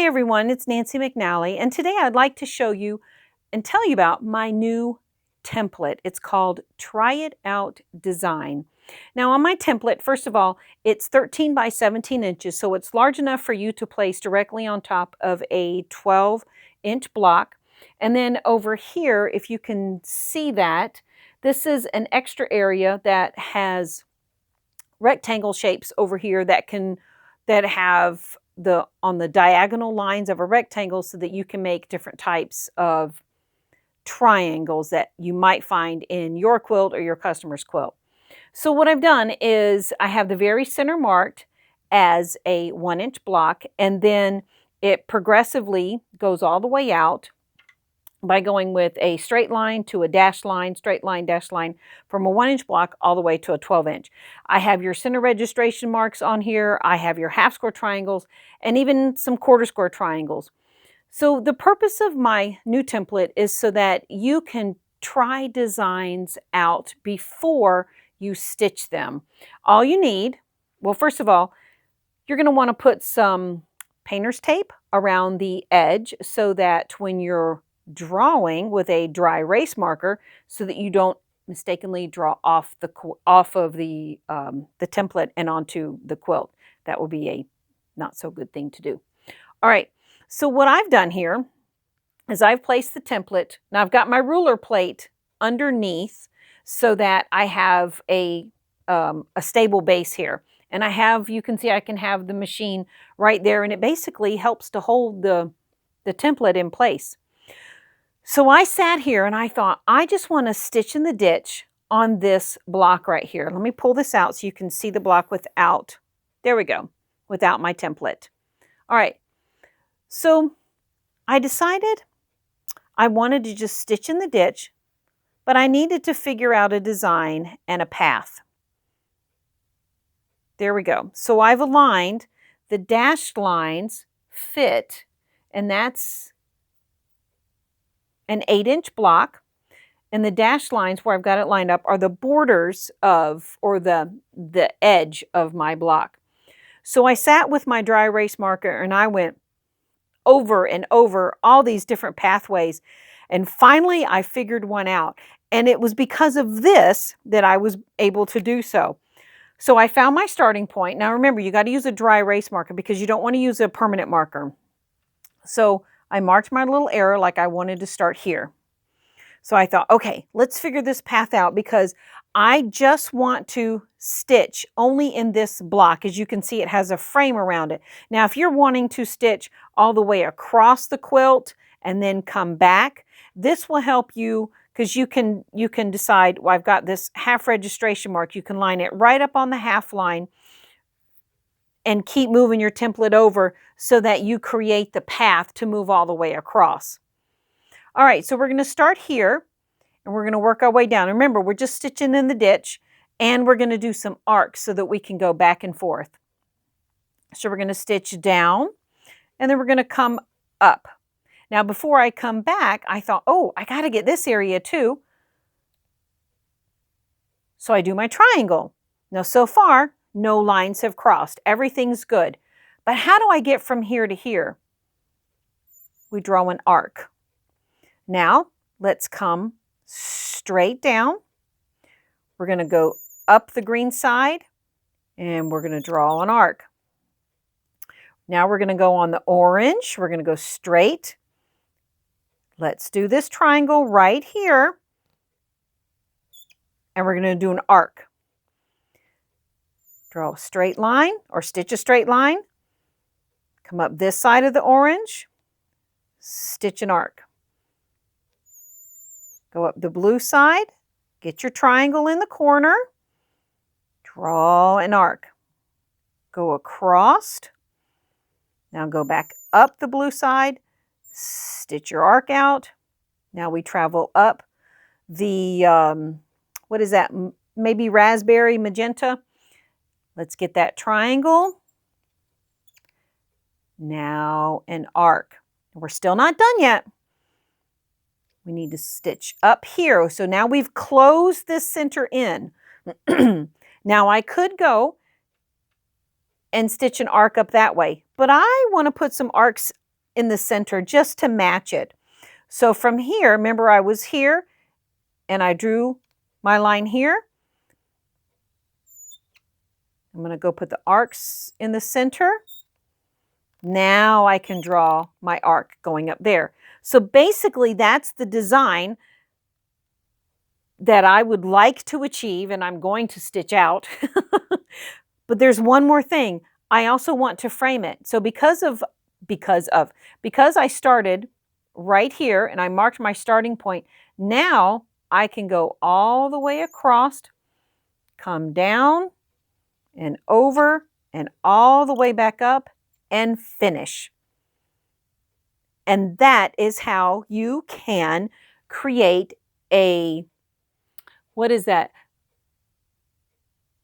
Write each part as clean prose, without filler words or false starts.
Hi everyone, it's Nancy McNally, and today I'd like to show you and tell you about my new template. It's called Try It Out Design. Now on my template, first of all, it's 13 by 17 inches, so it's large enough for you to place directly on top of a 12-inch block. And then over here, if you can see that, this is an extra area that has rectangle shapes over here that have on the diagonal lines of a rectangle so that you can make different types of triangles that you might find in your quilt or your customer's quilt. So what I've done is I have the very center marked as a 1-inch block, and then it progressively goes all the way out by going with a straight line to a dashed line, straight line, dashed line, from a 1-inch block all the way to a 12-inch. I have your center registration marks on here. I have your half square triangles and even some quarter square triangles. So the purpose of my new template is so that you can try designs out before you stitch them. All you need, well, first of all, you're going to want to put some painter's tape around the edge so that when you're drawing with a dry erase marker, so that you don't mistakenly draw off of the template and onto the quilt. That would be a not so good thing to do. All right, so what I've done here is I've placed the template. Now I've got my ruler plate underneath so that I have a stable base here. And I have, you can see I can have the machine right there, and it basically helps to hold the template in place. So I sat here and I thought, I just want to stitch in the ditch on this block right here. Let me pull this out so you can see the block without, there we go, without my template. All right, so I decided I wanted to just stitch in the ditch, but I needed to figure out a design and a path. There we go. So I've aligned the dashed lines fit, and that's an 8-inch block, and the dashed lines where I've got it lined up are the borders of, or the edge of my block. So I sat with my dry erase marker and I went over and over all these different pathways, and finally I figured one out, and it was because of this that I was able to do so. So I found my starting point. Now remember, you got to use a dry erase marker because you don't want to use a permanent marker. So I marked my little arrow like I wanted to start here. So I thought, okay, let's figure this path out because I just want to stitch only in this block. As you can see, it has a frame around it. Now, if you're wanting to stitch all the way across the quilt and then come back, this will help you because you can decide, well, I've got this half registration mark. You can line it right up on the half line and keep moving your template over so that you create the path to move all the way across. All right, so we're going to start here and we're going to work our way down. Remember, we're just stitching in the ditch, and we're going to do some arcs so that we can go back and forth. So we're going to stitch down and then we're going to come up. Now before I come back, I thought, oh, I got to get this area too. So I do my triangle. Now so far, no lines have crossed. Everything's good. But how do I get from here to here? We draw an arc. Now, let's come straight down. We're going to go up the green side, and we're going to draw an arc. Now we're going to go on the orange. We're going to go straight. Let's do this triangle right here, and we're going to do an arc. Draw a straight line or stitch a straight line. Come up this side of the orange, stitch an arc. Go up the blue side, get your triangle in the corner, draw an arc. Go across. Now go back up the blue side, stitch your arc out. Now we travel up the, what is that, maybe raspberry magenta. Let's get that triangle. Now an arc. We're still not done yet. We need to stitch up here. So now we've closed this center in. Now I could go and stitch an arc up that way, but I want to put some arcs in the center just to match it. So from here, remember I was here and I drew my line here. I'm going to go put the arcs in the center. Now I can draw my arc going up there. So basically that's the design that I would like to achieve, and I'm going to stitch out. But there's one more thing. I also want to frame it. So because I started right here and I marked my starting point, now I can go all the way across, come down and over and all the way back up and finish. And that is how you can create a, what is that?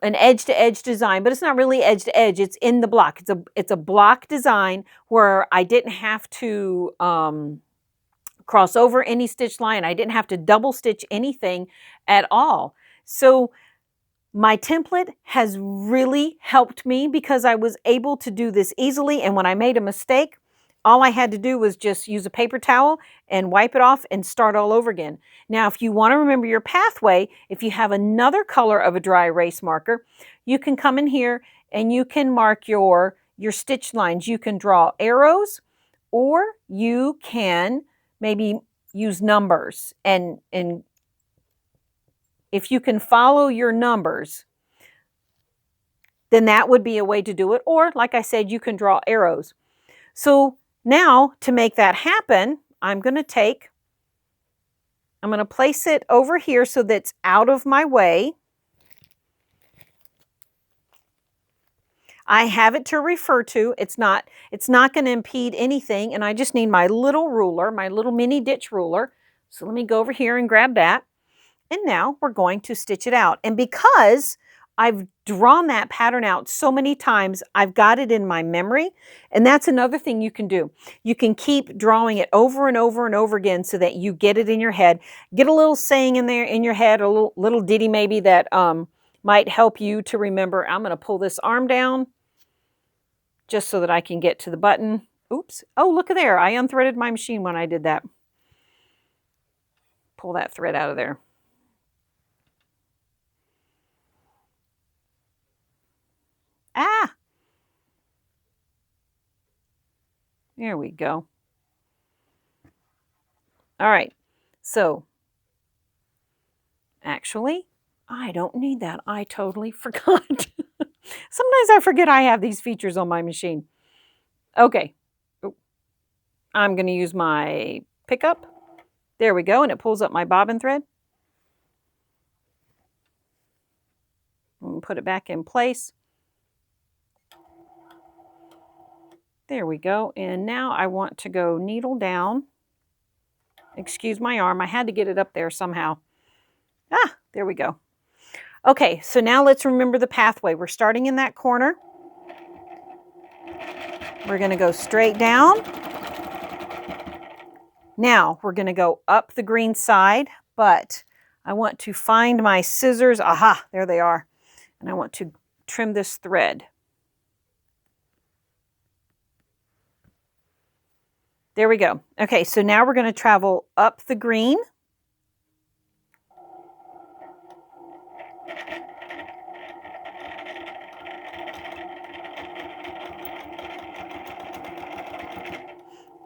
An edge-to-edge design, but it's not really edge-to-edge. It's in the block. It's a block design where I didn't have to cross over any stitch line. I didn't have to double stitch anything at all. So my template has really helped me because I was able to do this easily. And when I made a mistake, all I had to do was just use a paper towel and wipe it off and start all over again. Now, if you want to remember your pathway, if you have another color of a dry erase marker, you can come in here and you can mark your stitch lines. You can draw arrows, or you can maybe use numbers. And if you can follow your numbers, then that would be a way to do it. Or, like I said, you can draw arrows. So now, to make that happen, I'm going to place it over here so that's out of my way. I have it to refer to. It's not going to impede anything, and I just need my little ruler, my little mini ditch ruler. So let me go over here and grab that. And now we're going to stitch it out. And because I've drawn that pattern out so many times, I've got it in my memory. And that's another thing you can do. You can keep drawing it over and over and over again so that you get it in your head. Get a little saying in there in your head, a little ditty maybe that might help you to remember. I'm going to pull this arm down just so that I can get to the button. Oops. Oh, look at there. I unthreaded my machine when I did that. Pull that thread out of there. Ah, there we go. All right, so actually, I don't need that. I totally forgot. Sometimes I forget I have these features on my machine. Okay, I'm going to use my pickup. There we go, and it pulls up my bobbin thread. And put it back in place. There we go. And now I want to go needle down. Excuse my arm. I had to get it up there somehow. Ah, there we go. Okay, so now let's remember the pathway. We're starting in that corner. We're going to go straight down. Now we're going to go up the green side, but I want to find my scissors. Aha, there they are. And I want to trim this thread. There we go. Okay, so now we're going to travel up the green.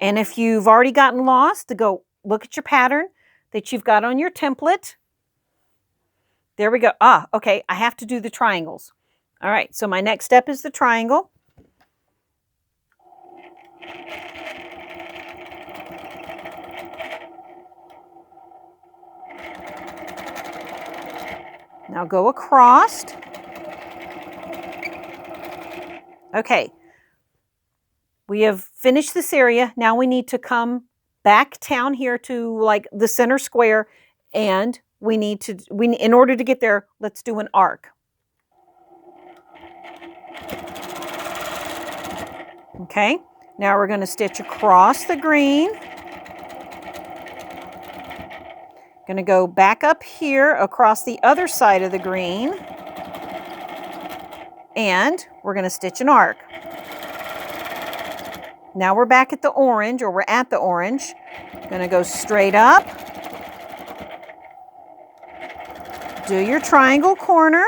And if you've already gotten lost, to go look at your pattern that you've got on your template. There we go. Ah, okay, I have to do the triangles. All right, so my next step is the triangle. Now go across. Okay, we have finished this area. Now we need to come back down here to like the center square, and in order to get there, let's do an arc. Okay, now we're going to stitch across the green. Going to go back up here across the other side of the green, and we're going to stitch an arc. Now we're back at the orange, or we're at the orange. Gonna go straight up. Do your triangle corner.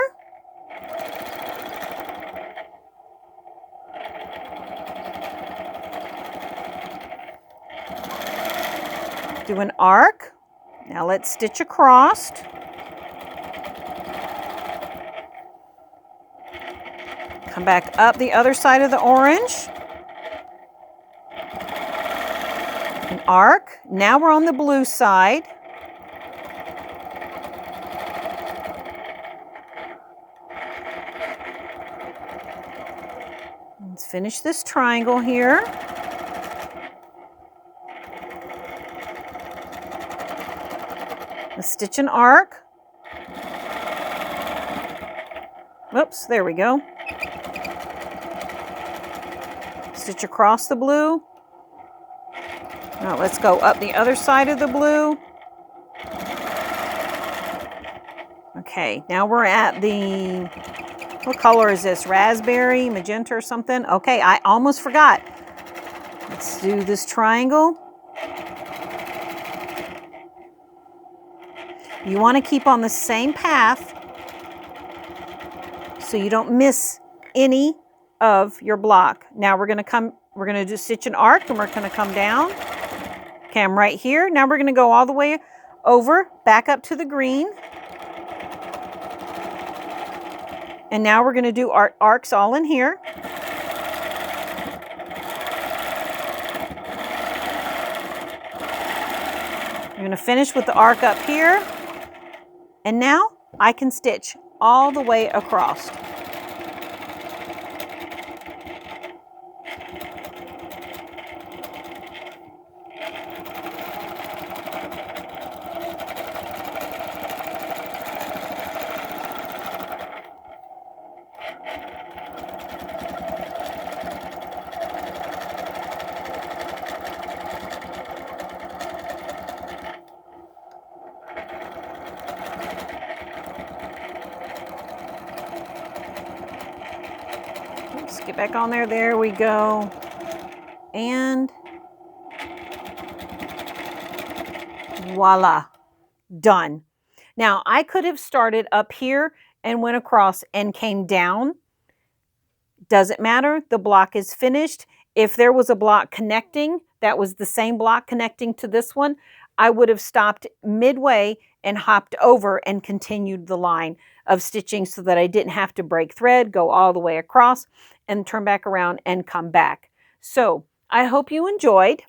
Do an arc. Now let's stitch across. Come back up the other side of the orange. An arc. Now we're on the blue side. Let's finish this triangle here. Let's stitch an arc. Whoops, there we go. Stitch across the blue. Now let's go up the other side of the blue. Okay, now we're at the, what color is this? Raspberry, magenta or something? Okay, I almost forgot. Let's do this triangle. You want to keep on the same path so you don't miss any of your block. Now we're going to just stitch an arc and we're going to come down. Okay, I'm right here. Now we're going to go all the way over, back up to the green. And now we're going to do arcs all in here. I'm going to finish with the arc up here. And now I can stitch all the way across. Let's get back on there. There we go. And voila, done. Now I could have started up here and went across and came down. Doesn't matter. The block is finished. If there was a block connecting, that was the same block connecting to this one, I would have stopped midway and hopped over and continued the line of stitching so that I didn't have to break thread, go all the way across, and turn back around and come back. So I hope you enjoyed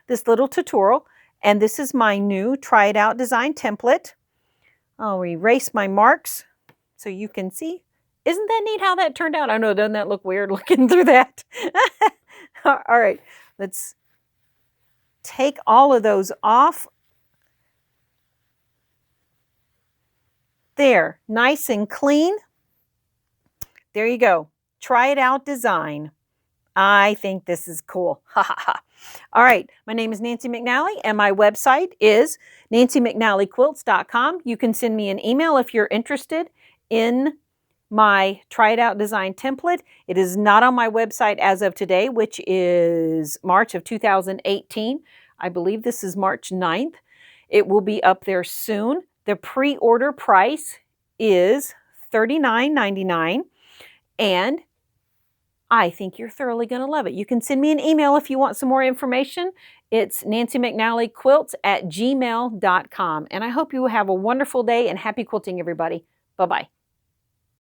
this little tutorial, and this is my new Try It Out design template. I'll erase my marks so you can see. Isn't that neat how that turned out? I know, doesn't that look weird looking through that? All right, let's take all of those off. There, nice and clean. There you go. Try It Out design. I think this is cool. Ha ha ha. All right, my name is Nancy McNally and my website is nancymcnallyquilts.com. You can send me an email if you're interested in my Try It Out design template. It is not on my website as of today, which is March of 2018. I believe this is March 9th. It will be up there soon. The pre-order price is $39.99, and I think you're thoroughly going to love it. You can send me an email if you want some more information. It's nancymcnallyquilts@gmail.com. And I hope you have a wonderful day and happy quilting, everybody. Bye-bye.